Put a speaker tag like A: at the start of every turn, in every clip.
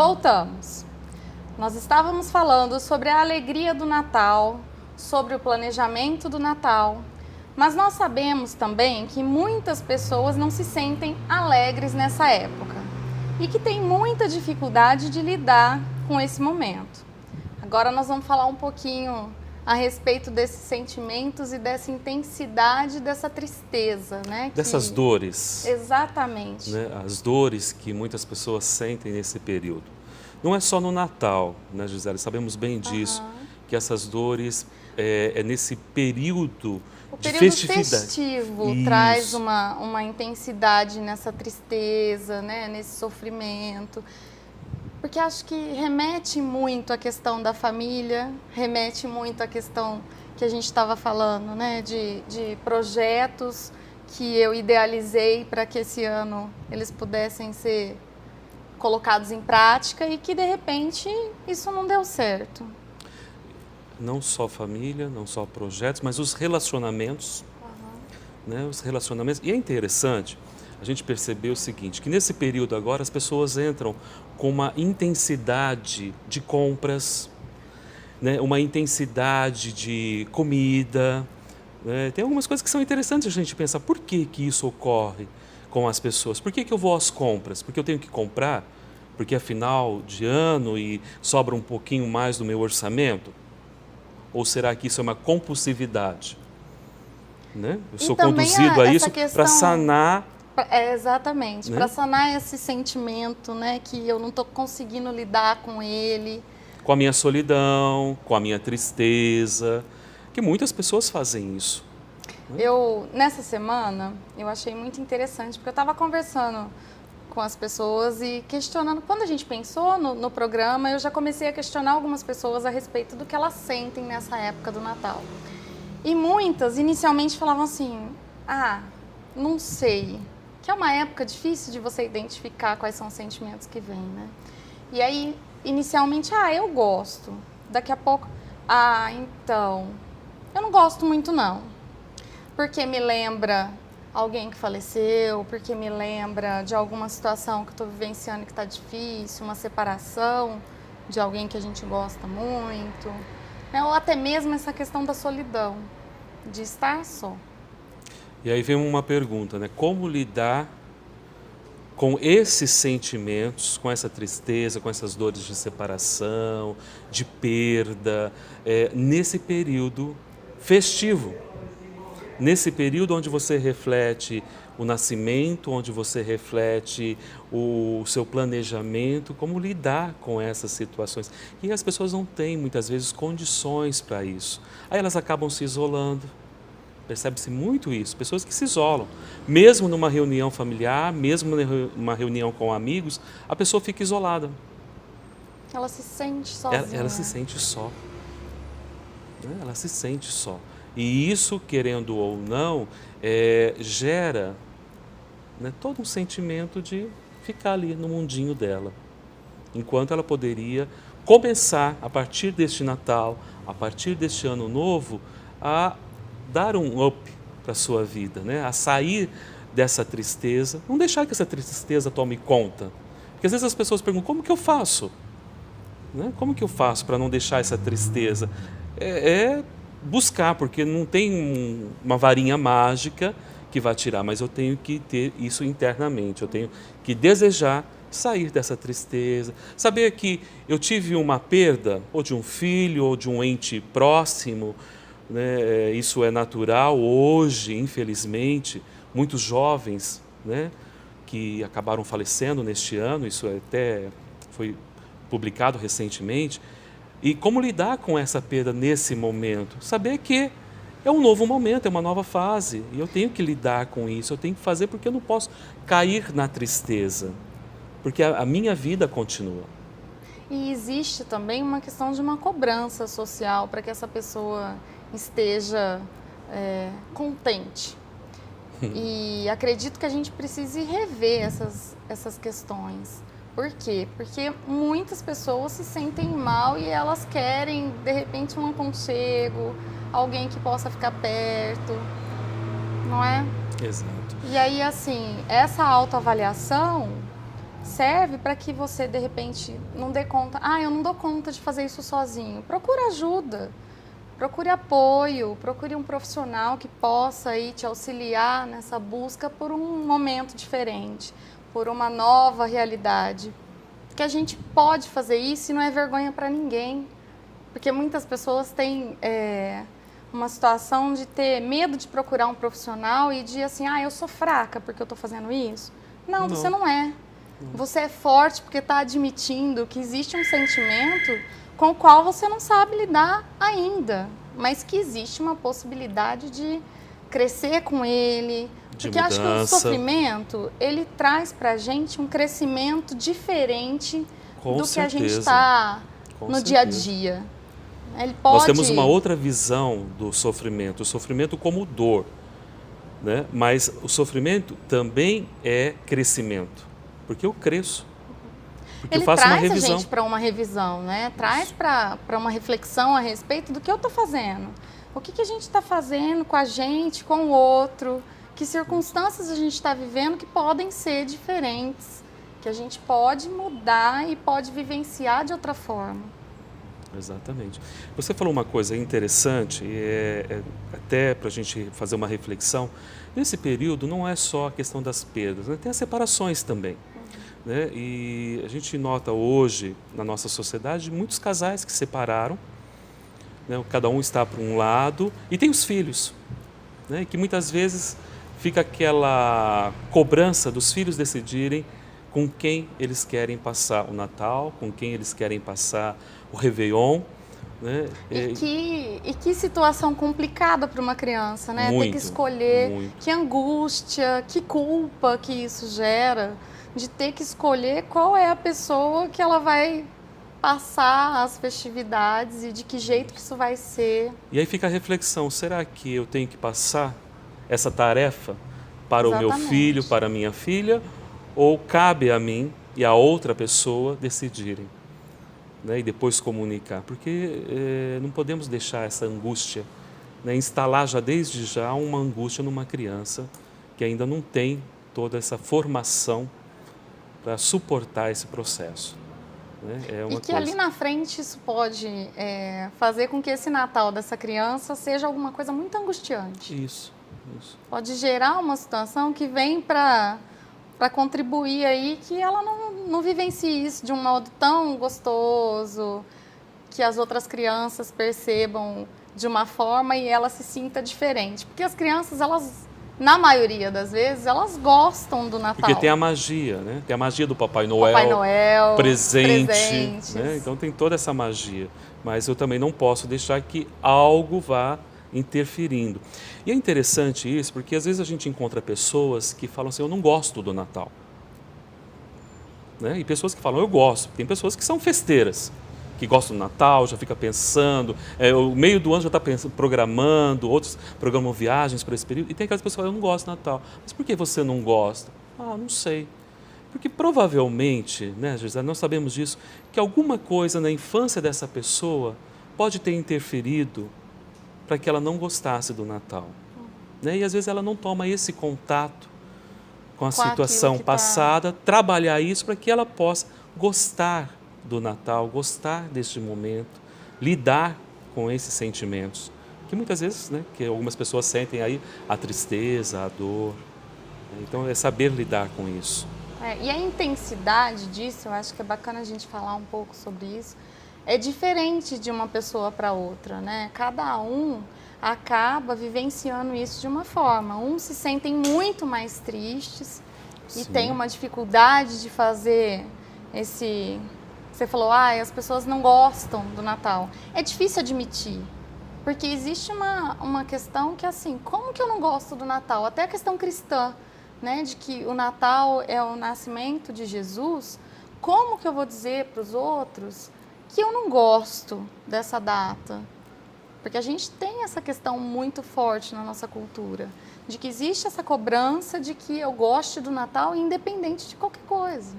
A: Voltamos. Nós estávamos falando sobre a alegria do Natal, sobre o planejamento do Natal, mas nós sabemos também que muitas pessoas não se sentem alegres nessa época e que têm muita dificuldade de lidar com esse momento. Agora nós vamos falar um pouquinho a respeito desses sentimentos e dessa intensidade, dessa tristeza, né?
B: Dessas dores.
A: Exatamente.
B: Né? As dores que muitas pessoas sentem nesse período. Não é só no Natal, né, Gisele? Sabemos bem disso, que essas dores é nesse período de festividade.
A: Festivo traz uma intensidade nessa tristeza, né? Nesse sofrimento. Porque acho que remete muito à questão da família, remete muito à questão que a gente estava falando, né? De projetos que eu idealizei para que esse ano eles pudessem ser colocados em prática e que, de repente, isso não deu certo.
B: Não só família, não só projetos, mas os relacionamentos. Né? Os relacionamentos. E é interessante a gente perceber o seguinte, que nesse período agora as pessoas entram com uma intensidade de compras, né? Uma intensidade de comida. Né? Tem algumas coisas que são interessantes a gente pensar, por que que isso ocorre com as pessoas? Por que que eu vou às compras? Porque eu tenho que comprar? Porque é final de ano e sobra um pouquinho mais do meu orçamento? Ou será que isso é uma compulsividade? Né? Eu sou conduzido a isso para sanar...
A: exatamente, né? Para sanar esse sentimento, né, que eu não estou conseguindo lidar com ele.
B: Com a minha solidão, com a minha tristeza, que muitas pessoas fazem isso. Né?
A: Nessa semana, eu achei muito interessante, porque eu estava conversando com as pessoas e questionando. Quando a gente pensou no programa, eu já comecei a questionar algumas pessoas a respeito do que elas sentem nessa época do Natal. E muitas, inicialmente, falavam assim, não sei, que é uma época difícil de você identificar quais são os sentimentos que vêm, né? E aí, inicialmente, eu gosto. Daqui a pouco, então, eu não gosto muito não. Porque me lembra alguém que faleceu, porque me lembra de alguma situação que eu estou vivenciando que está difícil, uma separação de alguém que a gente gosta muito, né? Ou até mesmo essa questão da solidão, de estar só.
B: E aí vem uma pergunta, né? Como lidar com esses sentimentos, com essa tristeza, com essas dores de separação, de perda, nesse período festivo? Nesse período onde você reflete o nascimento, onde você reflete o seu planejamento, como lidar com essas situações. E as pessoas não têm, muitas vezes, condições para isso. Aí elas acabam se isolando. Percebe-se muito isso, pessoas que se isolam. Mesmo numa reunião familiar, mesmo numa reunião com amigos, a pessoa fica isolada.
A: Ela se sente sozinha.
B: Ela se sente só. Ela se sente só. E isso, querendo ou não, gera, né, todo um sentimento de ficar ali no mundinho dela. Enquanto ela poderia começar, a partir deste Natal, a partir deste Ano Novo, a dar um up para a sua vida, né? A sair dessa tristeza, não deixar que essa tristeza tome conta. Porque às vezes as pessoas perguntam, como que eu faço? Né? Como que eu faço para não deixar essa tristeza? Buscar, porque não tem uma varinha mágica que vai tirar, mas eu tenho que ter isso internamente, eu tenho que desejar sair dessa tristeza, saber que eu tive uma perda, ou de um filho, ou de um ente próximo, né? Isso é natural hoje, infelizmente, muitos jovens, né, que acabaram falecendo neste ano, isso até foi publicado recentemente. E como lidar com essa perda nesse momento? Saber que é um novo momento, é uma nova fase, e eu tenho que lidar com isso, eu tenho que fazer porque eu não posso cair na tristeza, porque a minha vida continua.
A: E existe também uma questão de uma cobrança social para que essa pessoa esteja contente. E acredito que a gente precise rever essas questões. Por quê? Porque muitas pessoas se sentem mal e elas querem, de repente, um aconchego, alguém que possa ficar perto, não é?
B: Exato.
A: E aí, assim, essa autoavaliação serve para que você, de repente, não dê conta. Ah, eu não dou conta de fazer isso sozinho. Procure ajuda, procure apoio, procure um profissional que possa aí te auxiliar nessa busca por um momento diferente, por uma nova realidade. Porque a gente pode fazer isso e não é vergonha para ninguém. Porque muitas pessoas têm uma situação de ter medo de procurar um profissional e de assim, eu sou fraca porque eu estou fazendo isso. Não, você não é. Você é forte porque está admitindo que existe um sentimento com o qual você não sabe lidar ainda, mas que existe uma possibilidade de crescer com ele. Porque acho que o sofrimento, ele traz para a gente um crescimento diferente do que a gente está no dia a dia. Ele pode...
B: Nós temos uma outra visão do sofrimento, o sofrimento como dor, né? Mas o sofrimento também é crescimento, porque eu cresço, porque
A: ele
B: eu faço uma revisão.
A: Traz a gente para uma revisão, né? Traz para uma reflexão a respeito do que eu estou fazendo. O que a gente está fazendo com a gente, com o outro, que circunstâncias a gente está vivendo que podem ser diferentes, que a gente pode mudar e pode vivenciar de outra forma.
B: Exatamente. Você falou uma coisa interessante, até para a gente fazer uma reflexão. Nesse período não é só a questão das perdas, né? Tem as separações também. Né? E a gente nota hoje, na nossa sociedade, muitos casais que se separaram, né? Cada um está para um lado, e tem os filhos, né? Que muitas vezes fica aquela cobrança dos filhos decidirem com quem eles querem passar o Natal, com quem eles querem passar o Réveillon. Né?
A: E que situação complicada para uma criança, né?
B: Muito,
A: ter que escolher,
B: muito.
A: Que angústia, que culpa que isso gera, de ter que escolher qual é a pessoa que ela vai passar as festividades e de que jeito que isso vai ser.
B: E aí fica a reflexão, será que eu tenho que passar essa tarefa para
A: Exatamente.
B: O meu filho, para a minha filha, ou cabe a mim e a outra pessoa decidirem, né? E depois comunicar, porque não podemos deixar essa angústia, né? Instalar já desde já uma angústia numa criança que ainda não tem toda essa formação para suportar esse processo. Né?
A: E que ali na frente isso pode fazer com que esse Natal dessa criança seja alguma coisa muito angustiante.
B: Isso.
A: Pode gerar uma situação que vem para contribuir aí que ela não vivencie isso de um modo tão gostoso, que as outras crianças percebam de uma forma e ela se sinta diferente. Porque as crianças, elas, na maioria das vezes, elas gostam do Natal.
B: Porque tem a magia, né? Tem a magia do Papai Noel,
A: presentes.
B: Né? Então tem toda essa magia. Mas eu também não posso deixar que algo vá interferindo. E é interessante isso, porque às vezes a gente encontra pessoas que falam assim, eu não gosto do Natal. Né? E pessoas que falam, eu gosto. Tem pessoas que são festeiras, que gostam do Natal, já fica pensando, o meio do ano já está programando, outros programam viagens para esse período, e tem aquelas pessoas que falam, eu não gosto do Natal. Mas por que você não gosta? Não sei. Porque provavelmente, né, Gisele, nós sabemos disso, que alguma coisa na infância dessa pessoa pode ter interferido para que ela não gostasse do Natal. Né? E às vezes ela não toma esse contato com a situação passada, trabalhar isso para que ela possa gostar do Natal, gostar deste momento, lidar com esses sentimentos, que muitas vezes, né, que algumas pessoas sentem aí a tristeza, a dor. Então é saber lidar com isso.
A: E a intensidade disso, eu acho que é bacana a gente falar um pouco sobre isso, é diferente de uma pessoa para outra, né? Cada um acaba vivenciando isso de uma forma. Uns se sentem muito mais tristes e tem uma dificuldade de fazer esse... Você falou, as pessoas não gostam do Natal. É difícil admitir, porque existe uma questão que, assim, como que eu não gosto do Natal? Até a questão cristã, né, de que o Natal é o nascimento de Jesus. Como que eu vou dizer para os outros que eu não gosto dessa data? Porque a gente tem essa questão muito forte na nossa cultura, de que existe essa cobrança de que eu goste do Natal independente de qualquer coisa.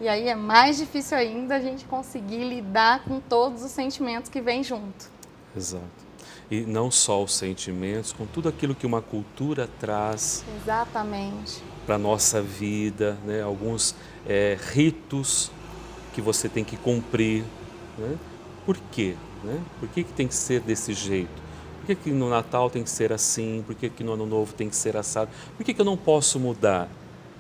A: E aí é mais difícil ainda a gente conseguir lidar com todos os sentimentos que vêm junto.
B: Exato. E não só os sentimentos, com tudo aquilo que uma cultura traz
A: Exatamente.
B: para a nossa vida, né? Alguns ritos que você tem que cumprir. Né? Por quê? Né? Por que tem que ser desse jeito? Por que no Natal tem que ser assim? Por que no Ano Novo tem que ser assado? Por que eu não posso mudar?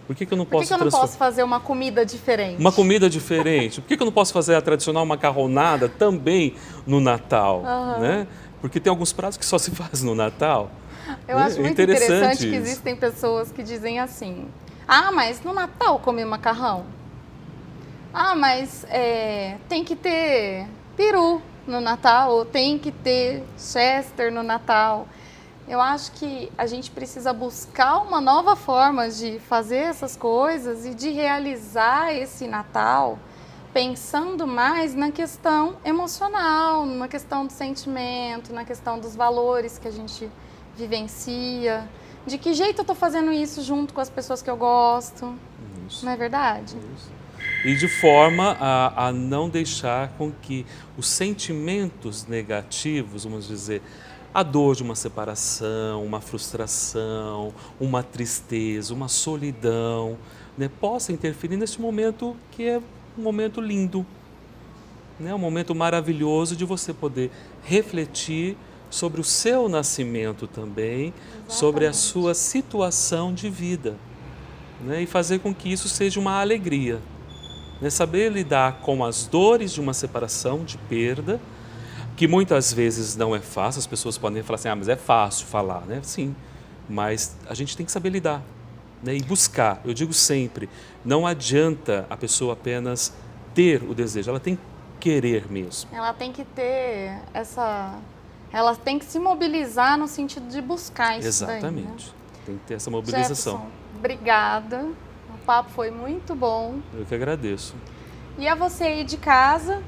B: Por que eu não posso
A: Por que eu não posso fazer uma comida diferente?
B: Uma comida diferente? Por que eu não posso fazer a tradicional macarronada também no Natal? Né? Porque tem alguns pratos que só se faz no Natal.
A: Eu acho muito interessante que
B: isso.
A: existem pessoas que dizem assim: ah, mas no Natal comer macarrão? Ah, mas tem que ter peru no Natal, ou tem que ter Chester no Natal. Eu acho que a gente precisa buscar uma nova forma de fazer essas coisas e de realizar esse Natal pensando mais na questão emocional, na questão do sentimento, na questão dos valores que a gente vivencia. De que jeito eu estou fazendo isso junto com as pessoas que eu gosto,
B: Isso.
A: não é verdade?
B: Isso. E de forma a não deixar com que os sentimentos negativos, vamos dizer, a dor de uma separação, uma frustração, uma tristeza, uma solidão, né, possa interferir nesse momento que é um momento lindo, né, um momento maravilhoso de você poder refletir sobre o seu nascimento também, sobre a sua situação de vida, né, e fazer com que isso seja uma alegria. Né, saber lidar com as dores de uma separação, de perda, que muitas vezes não é fácil. As pessoas podem falar assim, mas é fácil falar, né? Sim, mas a gente tem que saber lidar, né? E buscar. Eu digo sempre, não adianta a pessoa apenas ter o desejo, ela tem que querer mesmo.
A: Ela tem que ter ela tem que se mobilizar no sentido de buscar isso.
B: Exatamente.
A: Daí, né?
B: Tem que ter essa mobilização.
A: Jefferson, obrigada. O papo foi muito bom.
B: Eu que agradeço.
A: E a você aí de casa,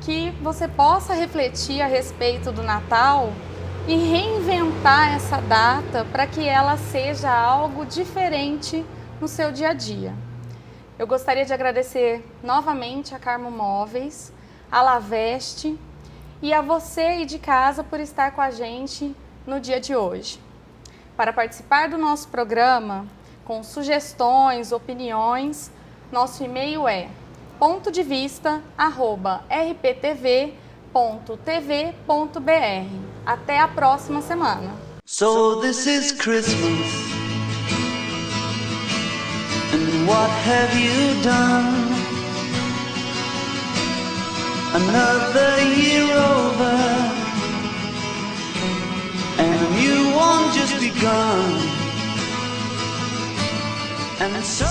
A: que você possa refletir a respeito do Natal e reinventar essa data para que ela seja algo diferente no seu dia a dia. Eu gostaria de agradecer novamente a Carmo Móveis, a Laveste e a você aí de casa por estar com a gente no dia de hoje. Para participar do nosso programa, com sugestões, opiniões, nosso e-mail é pontodevista@rptv.tv.br. Até a próxima semana.
C: So this is Christmas, and what have you done? Another year over, and a new one just begun. And so